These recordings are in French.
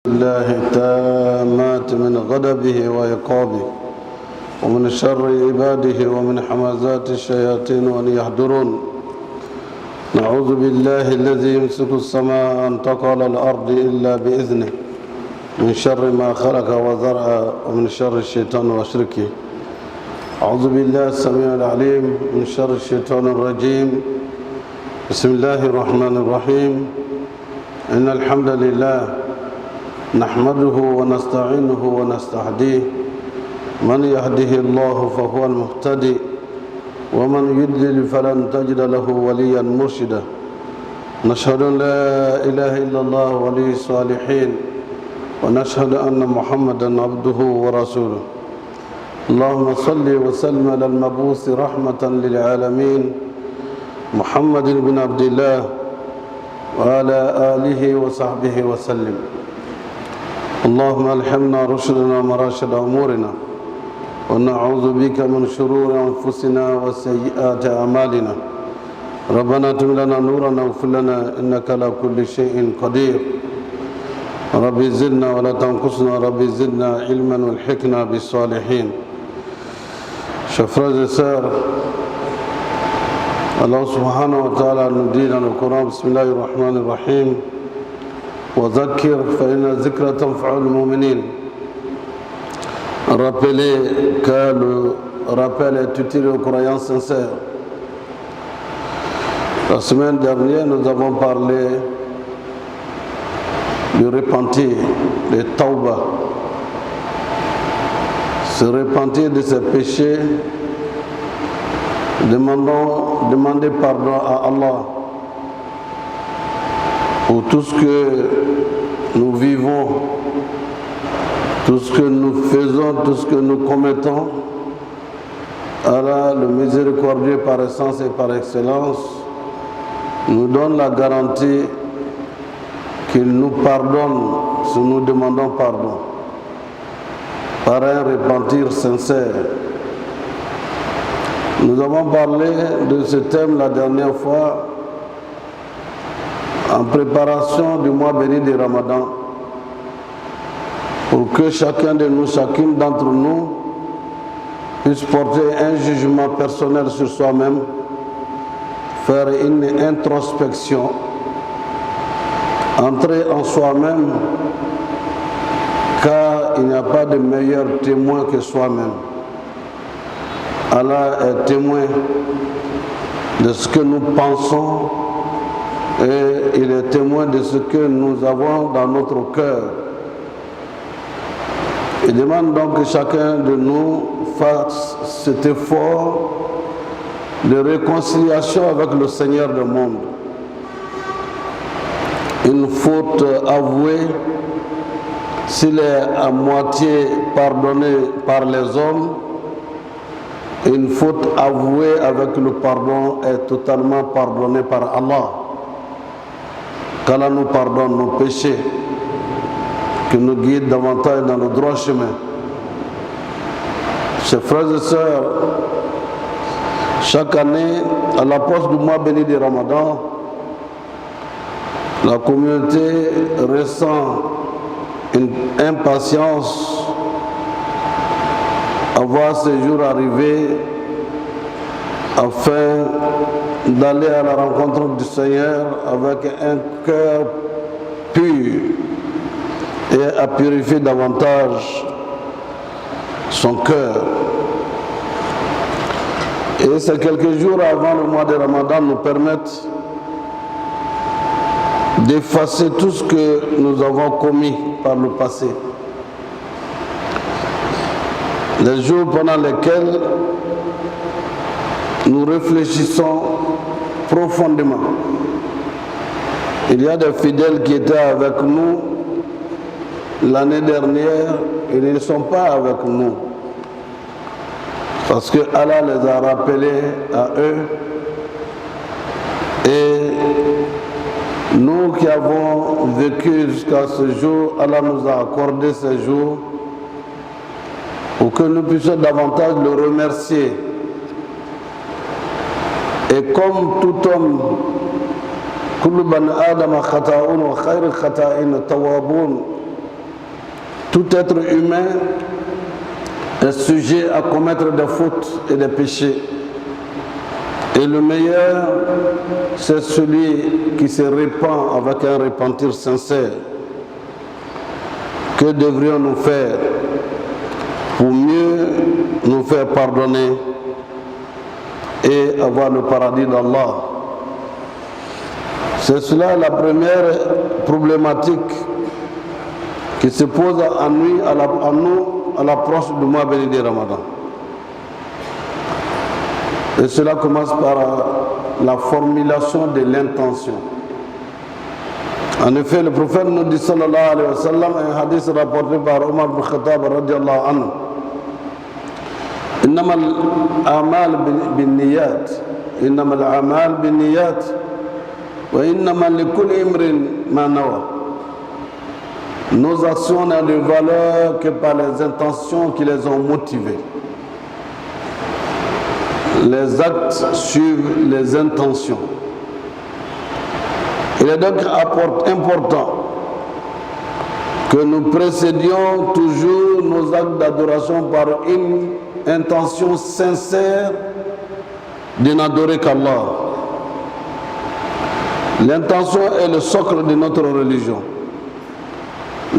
الله التامات من غضبه وعقابه ومن شر عباده ومن حمزات الشياطين وأن يحضرون. نعوذ بالله الذي يمسك السماء أن تقع على الأرض إلا بإذنه من شر ما خلق وزرع ومن شر الشيطان وشركه. أعوذ بالله السميع العليم من شر الشيطان الرجيم. بسم الله الرحمن الرحيم. إن الحمد لله نحمده ونستعينه ونستهديه. من يهده الله فهو المهتدي ومن يضلل فلن تجد له وليا مرشدا. نشهد أن لا إله إلا الله ولي الصالحين ونشهد أن محمدا عبده ورسوله. اللهم صل وسلم على المبعوث رحمة للعالمين محمد بن عبد الله وعلى آله وصحبه وسلم. اللهم ألهمنا رشدنا ومراشد أمورنا ونعوذ بك من شرور أنفسنا وسيئات أعمالنا. ربنا اتم لنا نورنا واغفر لنا إنك على كل شيء قدير. ربي زدنا ولا تنقصنا. ربي زدنا علما والحقنا بالصالحين. Chers frères et sœurs, Allah subhanahu wa ta'ala nous dit dans le Coran, Bismillahir Rahmanir Rahim, wa dhakkir fa inna dhikra tanfa'ul mu'minin. Rappelez que le rappel est utile aux croyants sincères. La semaine dernière, nous avons parlé du repentir, de tauba. Se repentir de ses péchés, demander pardon à Allah pour tout ce que nous vivons, tout ce que nous faisons, tout ce que nous commettons. Allah, le miséricordieux par essence et par excellence, nous donne la garantie qu'il nous pardonne si nous demandons pardon, par un repentir sincère. Nous avons parlé de ce thème la dernière fois en préparation du mois béni de Ramadan, pour que chacun de nous, chacune d'entre nous puisse porter un jugement personnel sur soi-même, faire une introspection, entrer en soi-même, car il n'y a pas de meilleur témoin que soi-même. Allah est témoin de ce que nous pensons et il est témoin de ce que nous avons dans notre cœur. Il demande donc que chacun de nous fasse cet effort de réconciliation avec le Seigneur du monde. Une faute avouée, s'il est à moitié pardonné par les hommes, une faute avouée avec le pardon est totalement pardonnée par Allah. Qu'Allah nous pardonne nos péchés, qu'il nous guide davantage dans le droit chemin. Chers frères et sœurs, chaque année, à l'approche du mois béni de Ramadan, la communauté ressent une impatience à voir ce jour arriver afin d'aller à la rencontre du Seigneur avec un cœur pur et à purifier davantage son cœur. Et ces quelques jours avant le mois de Ramadan nous permettent d'effacer tout ce que nous avons commis par le passé. Les jours pendant lesquels nous réfléchissons profondément. Il y a des fidèles qui étaient avec nous l'année dernière et ils ne sont pas avec nous. Parce que Allah les a rappelés à eux. Et nous qui avons vécu jusqu'à ce jour, Allah nous a accordé ces jours pour que nous puissions davantage le remercier. Et comme tout homme, كل بني آدم خطاؤون وخير الخطائين التوابون. Tout être humain est sujet à commettre des fautes et des péchés. Et le meilleur, c'est celui qui se répand avec un repentir sincère. Que devrions-nous faire pour mieux nous faire pardonner et avoir le paradis d'Allah? C'est cela la première problématique qui se pose à nous à l'approche du mois béni de Ramadan. Et cela commence par la formulation de l'intention. En effet, le prophète nous dit sallallahu alayhi wa sallam, un hadith rapporté par Omar ibn Khattab radiallahu anhu, إنما الأعمال بالنيات إنما الأعمال بالنيات وإنما لكل امرئ ما نوى. Nos actions n'ont de valeur que par les intentions qui les ont motivées. Les actes suivent les intentions. Il est donc important que nous précédions toujours nos actes d'adoration par une intention sincère de n'adorer qu'Allah. L'intention est le socle de notre religion,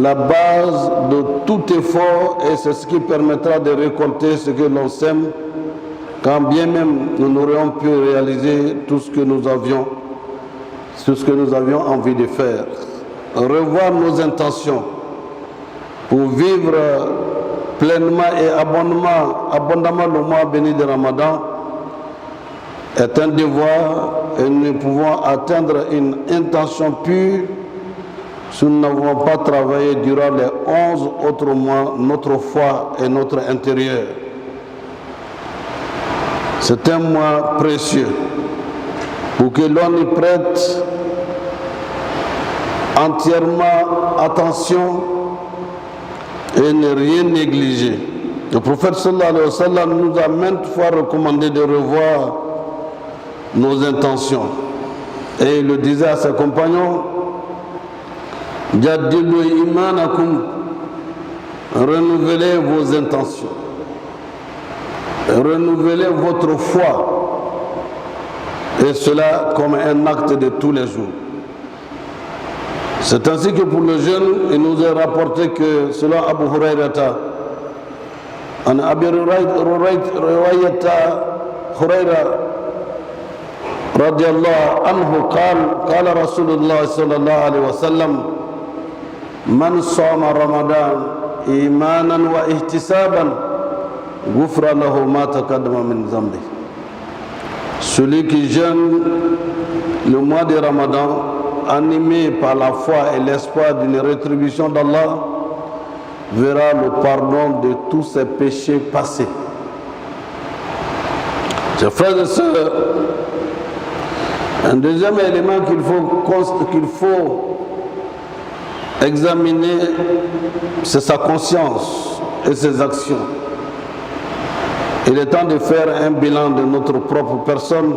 la base de tout effort, et c'est ce qui permettra de récolter ce que l'on sème, quand bien même nous n'aurions pu réaliser tout ce que nous avions envie de faire. Revoir nos intentions pour vivre pleinement et abondamment le mois béni de Ramadan est un devoir, et nous ne pouvons atteindre une intention pure si nous n'avons pas travaillé durant les 11 autres mois notre foi et notre intérieur. C'est un mois précieux pour que l'on y prête entièrement attention et ne rien négliger. Le prophète sallallahu alayhi wa sallam nous a maintes fois recommandé de revoir nos intentions. Et il le disait à ses compagnons, Jaddilu imanakum, renouvelez vos intentions, renouvelez votre foi, et cela comme un acte de tous les jours. C'est ainsi que pour le jeune, il nous est rapporté que selon Abu Hurayrata, en Abi Hurayra radiallahu anhu قال رسول الله صلى الله عليه وسلم من صام رمضان إيمانا واحتسابا غفر له ما تقدم من ذنبه. Celui qui jeûne le mois de Ramadan, animé par la foi et l'espoir d'une rétribution d'Allah, verra le pardon de tous ses péchés passés. Chers frères et sœurs, un deuxième élément qu'il faut examiner, c'est sa conscience et ses actions. Il est temps de faire un bilan de notre propre personne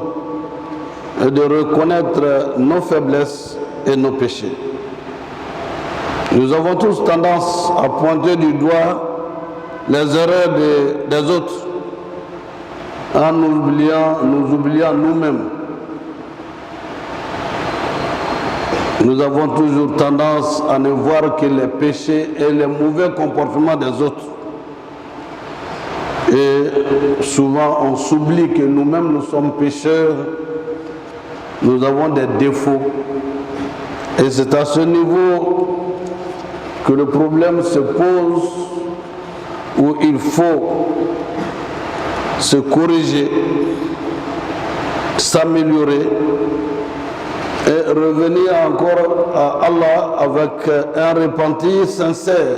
et de reconnaître nos faiblesses et nos péchés. Nous avons tous tendance à pointer du doigt les erreurs des autres en nous oubliant nous-mêmes. Nous avons toujours tendance à ne voir que les péchés et les mauvais comportements des autres. Et souvent on s'oublie que nous-mêmes nous sommes pécheurs, nous avons des défauts. Et c'est à ce niveau que le problème se pose, où il faut se corriger, s'améliorer et revenir encore à Allah avec un repentir sincère.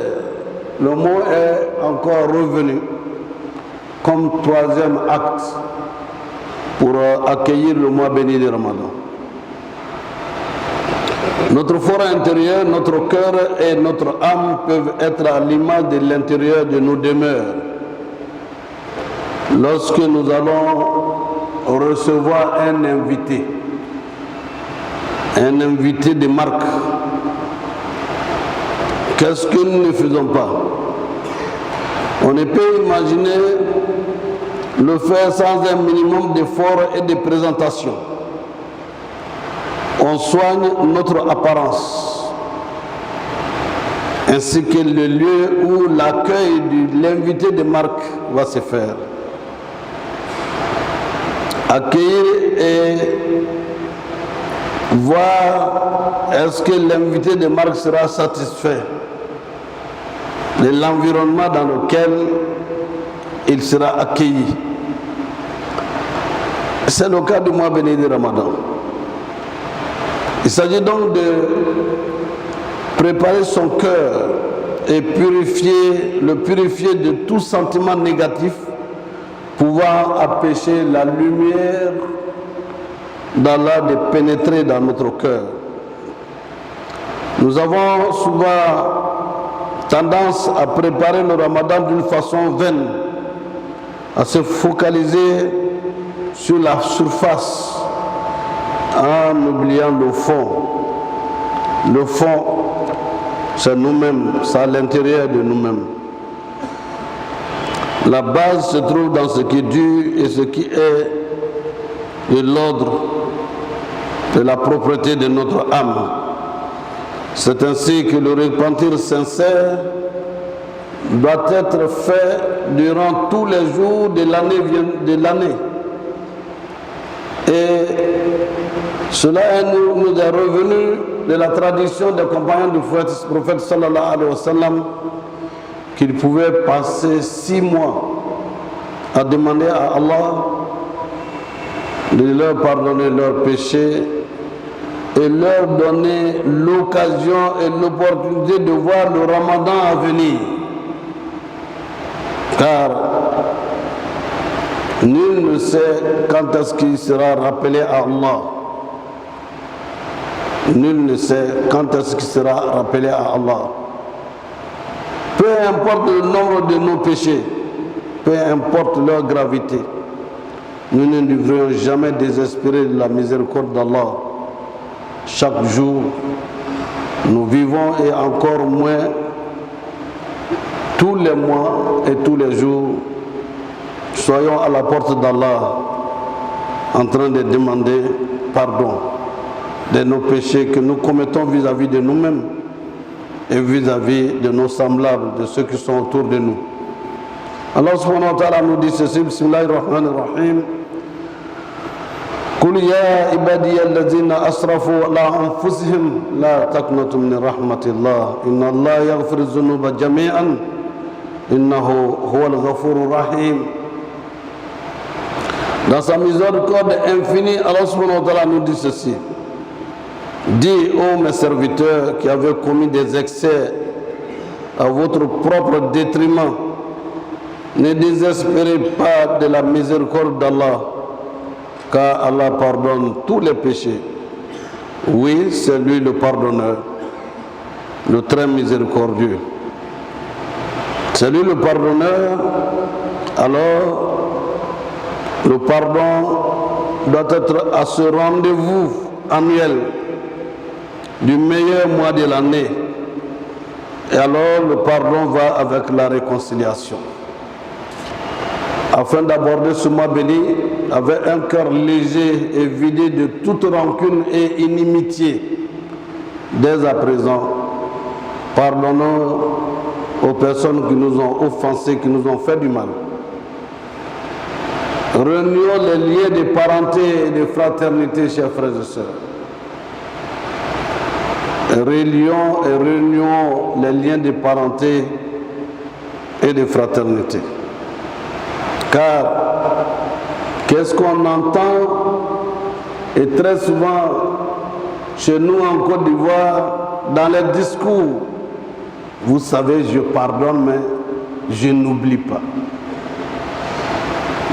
Le mot est encore revenu comme troisième acte pour accueillir le mois béni de Ramadan. Notre fort intérieur, notre cœur et notre âme peuvent être à l'image de l'intérieur de nos demeures. Lorsque nous allons recevoir un invité de marque, Qu'est-ce que nous ne faisons pas? On ne peut imaginer le faire sans un minimum d'effort et de présentation. On soigne notre apparence, ainsi que le lieu où l'accueil de l'invité de marque va se faire. Accueillir et voir est-ce que l'invité de marque sera satisfait de l'environnement dans lequel il sera accueilli. C'est le cas du mois béni de Ramadan. Il s'agit donc de préparer son cœur et le purifier de tout sentiment négatif pouvant empêcher la lumière d'Allah de pénétrer dans notre cœur. Nous avons souvent tendance à préparer le Ramadan d'une façon vaine, à se focaliser sur la surface en oubliant le fond. Le fond, c'est nous-mêmes, c'est à l'intérieur de nous-mêmes. La base se trouve dans ce qui est dur et ce qui est de l'ordre de la propreté de notre âme. C'est ainsi que le repentir sincère doit être fait durant tous les jours de l'année. Et cela nous est revenu de la tradition des compagnons du prophète sallallahu alayhi wa sallam, qu'ils pouvaient passer 6 mois à demander à Allah de leur pardonner leurs péchés et leur donner l'occasion et l'opportunité de voir le Ramadan à venir. Car nul ne sait quand est-ce qu'il sera rappelé à Allah. Nul ne sait quand est-ce qu'il sera rappelé à Allah. Peu importe le nombre de nos péchés, peu importe leur gravité, nous ne devrions jamais désespérer de la miséricorde d'Allah. Chaque jour, nous vivons et encore moins tous les mois et tous les jours, soyons à la porte d'Allah en train de demander pardon de nos péchés que nous commettons vis-à-vis de nous-mêmes et vis-à-vis de nos semblables, de ceux qui sont autour de nous. Allah subhanahu wa ta'ala nous dit ceci, Bismillahirrahmanirrahim. قل يا عبادي الذين أسرفوا على أنفسهم لا تقنطوا من رحمة الله إن الله يغفر الذنوب جميعا إنه هو الغفور الرحيم. Dans sa miséricorde infinie, Allah subhanahu wa ta'ala nous dit ceci. Dis, ô mes serviteurs qui avez commis des excès à votre propre détriment, ne désespérez pas de la miséricorde d'Allah, car Allah pardonne tous les péchés. Oui, c'est lui le pardonneur, le très miséricordieux. C'est lui le pardonneur, alors le pardon doit être à ce rendez-vous annuel du meilleur mois de l'année. Et alors le pardon va avec la réconciliation. Afin d'aborder ce mois béni avec un cœur léger et vidé de toute rancune et inimitié, dès à présent, pardonnons aux personnes qui nous ont offensés, qui nous ont fait du mal. Renouons les liens de parenté et de fraternité, chers frères et sœurs. Relions et renouons les liens de parenté et de fraternité. Car qu'est-ce qu'on entend, et très souvent chez nous en Côte d'Ivoire, dans les discours, vous savez, je pardonne, mais je n'oublie pas.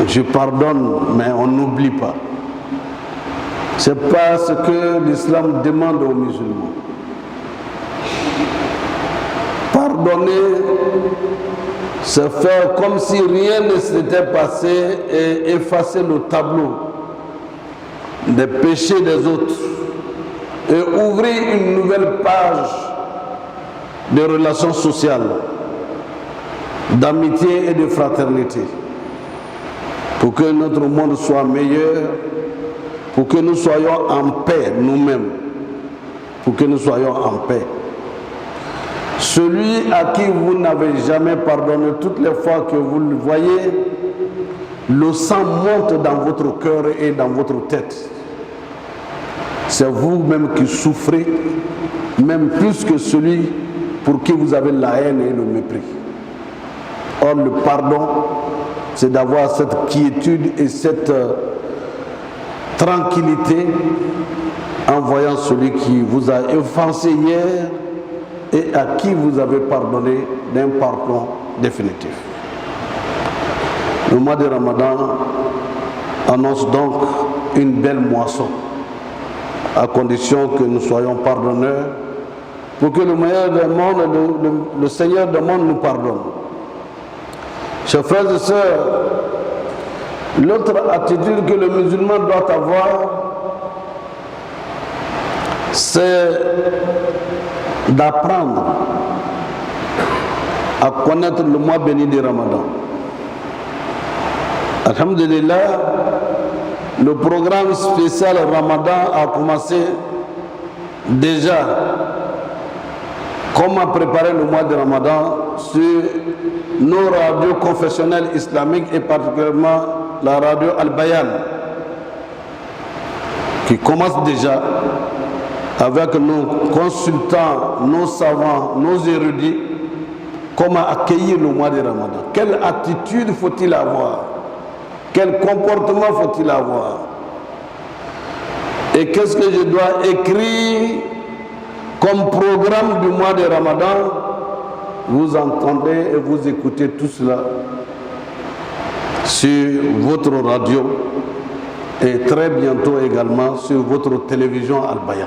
Je pardonne, mais on n'oublie pas. C'est pas ce que l'islam demande aux musulmans. Pardonner, c'est faire comme si rien ne s'était passé et effacer le tableau des péchés des autres et ouvrir une nouvelle page de relations sociales, d'amitié et de fraternité, pour que notre monde soit meilleur, pour que nous soyons en paix nous-mêmes, pour que nous soyons en paix. Celui à qui vous n'avez jamais pardonné, toutes les fois que vous le voyez, le sang monte dans votre cœur et dans votre tête. C'est vous-même qui souffrez, même plus que celui pour qui vous avez la haine et le mépris. Or, le pardon, c'est d'avoir cette quiétude et cette tranquillité en voyant celui qui vous a offensé hier et à qui vous avez pardonné d'un pardon définitif. Le mois de Ramadan annonce donc une belle moisson, à condition que nous soyons pardonneurs, pour que le meilleur des mondes, le Seigneur des mondes nous pardonne. Chers frères et sœurs, l'autre attitude que le musulman doit avoir, c'est d'apprendre à connaître le mois béni du Ramadan. Alhamdulillah, le programme spécial Ramadan a commencé déjà. Comment préparer le mois de Ramadan sur nos radios confessionnelles islamiques et particulièrement la radio Al-Bayan, qui commence déjà avec nos consultants, nos savants, nos érudits, comment accueillir le mois de Ramadan. Quelle attitude faut-il avoir? Quel comportement faut-il avoir? Et qu'est-ce que je dois écrire comme programme du mois de Ramadan? Vous entendez et vous écoutez tout cela sur votre radio et très bientôt également sur votre télévision Al-Bayan.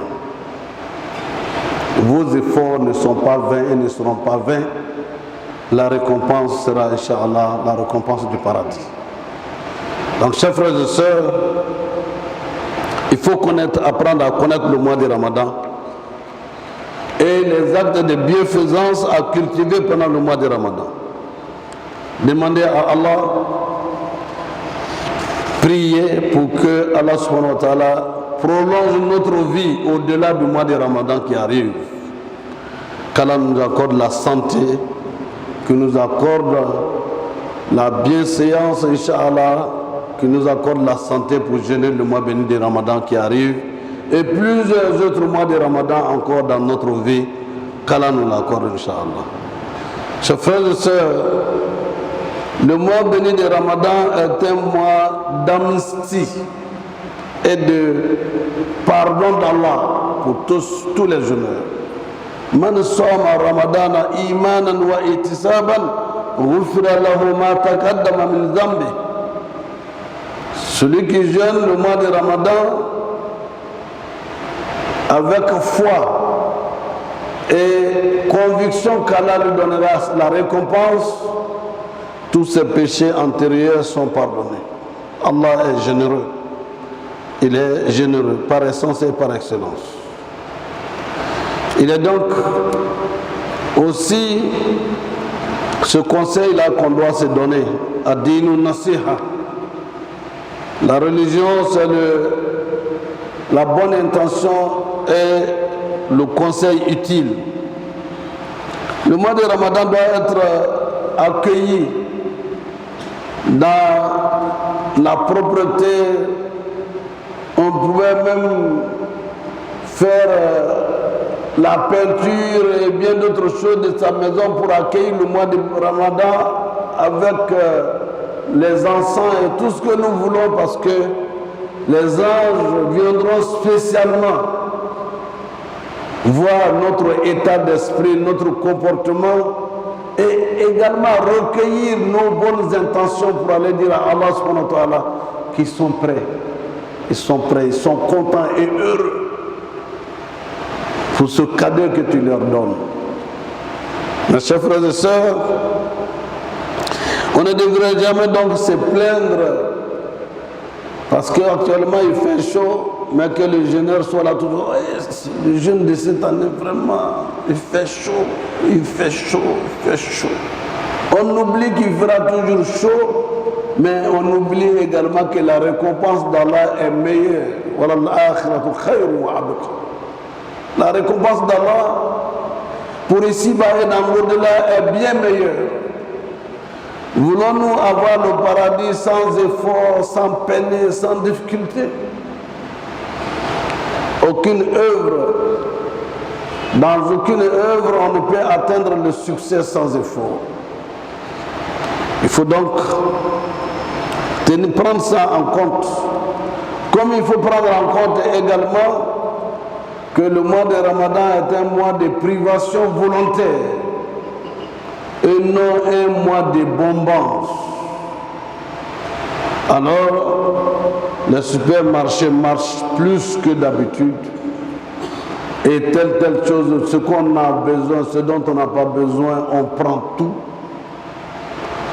Vos efforts ne sont pas vains et ne seront pas vains. La récompense sera, Inch'Allah, la récompense du paradis. Donc, chers frères et sœurs, il faut apprendre à connaître le mois de Ramadan et les actes de bienfaisance à cultiver pendant le mois de Ramadan. Demandez à Allah, priez pour que Allah subhanahu wa ta'ala prolonge notre vie au-delà du mois de Ramadan qui arrive. Qu'Allah nous accorde la santé, qu'il nous accorde la bienséance, Inch'Allah, qu'il nous accorde la santé pour jeûner le mois béni de Ramadan qui arrive et plusieurs autres mois de Ramadan encore dans notre vie, qu'Allah nous l'accorde, Inch'Allah. Chers frères et sœurs, le mois béni de Ramadan est un mois d'amnistie et de pardon d'Allah pour tous les jeûneurs. Man soma Ramadana imanan wa ihtisaban ghufira lahu ma taqaddama min dhanbi. Celui qui jeûne le mois de Ramadan avec foi et conviction qu'Allah lui donnera la récompense, tous ses péchés antérieurs sont pardonnés. Allah est généreux. Il est généreux par essence et par excellence. Il est donc aussi ce conseil-là qu'on doit se donner, ad-dinu nasiha. La religion, c'est la bonne intention et le conseil utile. Le mois de Ramadan doit être accueilli dans la propreté. On pouvait même faire la peinture et bien d'autres choses de sa maison pour accueillir le mois de Ramadan avec les encens et tout ce que nous voulons, parce que les anges viendront spécialement voir notre état d'esprit, notre comportement et également recueillir nos bonnes intentions pour aller dire à Allah subhanahu wa ta'ala qu'ils sont prêts. Ils sont prêts, ils sont contents et heureux pour ce cadeau que tu leur donnes. Mes chers frères et sœurs, on ne devrait jamais donc se plaindre parce qu'actuellement il fait chaud mais que le jeûneur soit là toujours. Le jeûne de cette année, vraiment, il fait chaud, il fait chaud, il fait chaud. On oublie qu'il fera toujours chaud, mais on oublie également que la récompense d'Allah est meilleure. La récompense d'Allah pour ici-bas et dans l'au-delà est bien meilleure. Voulons-nous avoir le paradis sans effort, sans peine, sans difficulté? Aucune œuvre, dans aucune œuvre, on ne peut atteindre le succès sans effort. Il faut donc prendre ça en compte. Comme il faut prendre en compte également que le mois de Ramadan est un mois de privation volontaire et non un mois de bombance. Alors, les supermarchés marchent plus que d'habitude et telle chose, ce qu'on a besoin, ce dont on n'a pas besoin, on prend tout.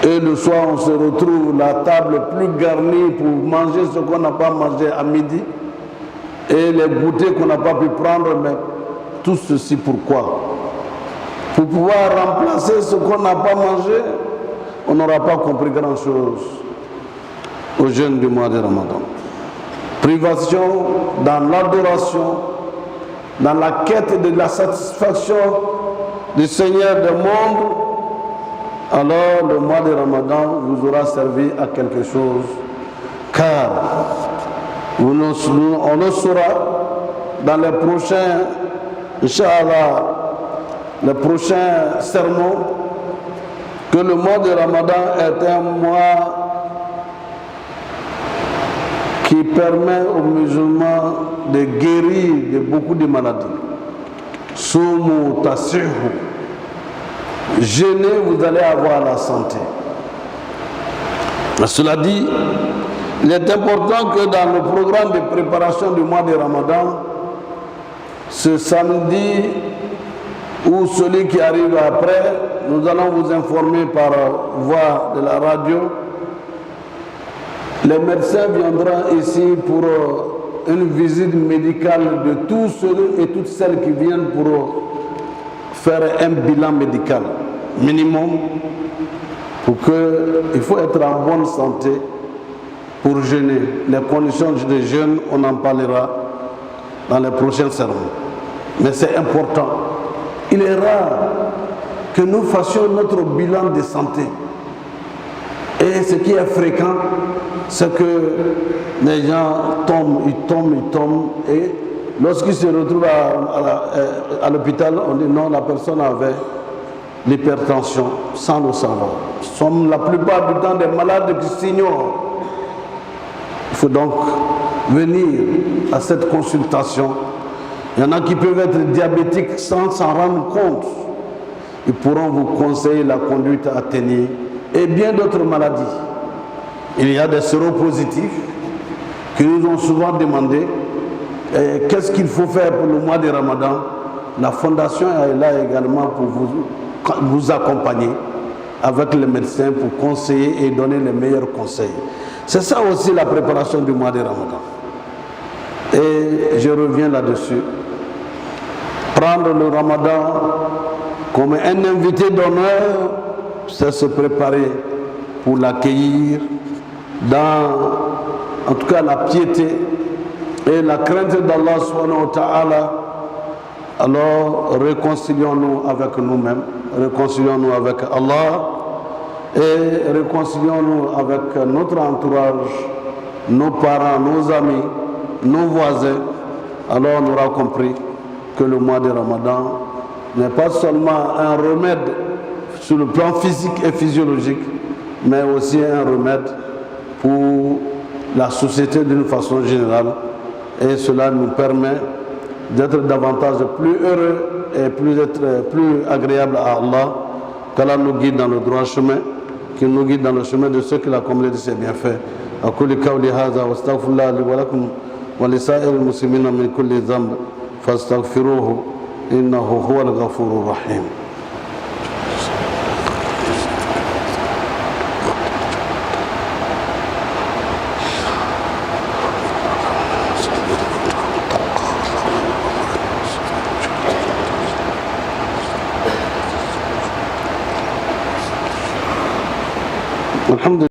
Et le soir, on se retrouve la table plus garnie pour manger ce qu'on n'a pas mangé à midi et les goûters qu'on n'a pas pu prendre, mais tout ceci pourquoi? Pour pouvoir remplacer ce qu'on n'a pas mangé, on n'aura pas compris grand-chose au jeûne du mois de Ramadan. Privation dans l'adoration, dans la quête de la satisfaction du Seigneur des mondes, alors le mois de Ramadan vous aura servi à quelque chose, car on le saura dans les prochains, Inch'Allah, les prochains sermons, que le mois de Ramadan est un mois qui permet aux musulmans de guérir de beaucoup de maladies. Soumu tasihu. Jeûnez, vous allez avoir la santé. Cela dit, il est important que dans le programme de préparation du mois de Ramadan, ce samedi ou celui qui arrive après, nous allons vous informer par voie de la radio. Les médecins viendront ici pour une visite médicale de tous ceux et toutes celles qui viennent pour faire un bilan médical minimum, pour que il faut être en bonne santé pour jeûner. Les conditions de jeûne, on en parlera dans les prochains sermons. Mais c'est important. Il est rare que nous fassions notre bilan de santé. Et ce qui est fréquent, c'est que les gens tombent, et lorsqu'ils se retrouvent à l'hôpital, on dit non, la personne avait l'hypertension sans le savoir. Nous sommes la plupart du temps des malades qui s'ignorent. Il faut donc venir à cette consultation. Il y en a qui peuvent être diabétiques sans s'en rendre compte. Ils pourront vous conseiller la conduite à tenir et bien d'autres maladies. Il y a des séropositifs qui nous ont souvent demandé qu'est-ce qu'il faut faire pour le mois de Ramadan. La fondation est là également pour vous accompagner avec les médecins pour conseiller et donner les meilleurs conseils. C'est ça aussi la préparation du mois de Ramadan. Et je reviens là-dessus. Prendre le Ramadan comme un invité d'honneur, c'est se préparer pour l'accueillir dans, en tout cas, la piété et la crainte d'Allah subhanahu wa ta'ala. Alors réconcilions-nous avec nous-mêmes, réconcilions-nous avec Allah et réconcilions-nous avec notre entourage, nos parents, nos amis, nos voisins. Alors on aura compris que le mois de Ramadan n'est pas seulement un remède sur le plan physique et physiologique, mais aussi un remède pour la société d'une façon générale. Et cela nous permet d'être davantage plus heureux et être plus agréable à Allah, qu'Allah nous guide dans le droit chemin, qu'il nous guide dans le chemin de ceux qu'il a comblés de ses bienfaits. أقول قولي هذا واستغفر الله لي ولكم ولسائر المسلمين من كل ذنب فاستغفروه إنه هو الغفور الرحيم. الحمد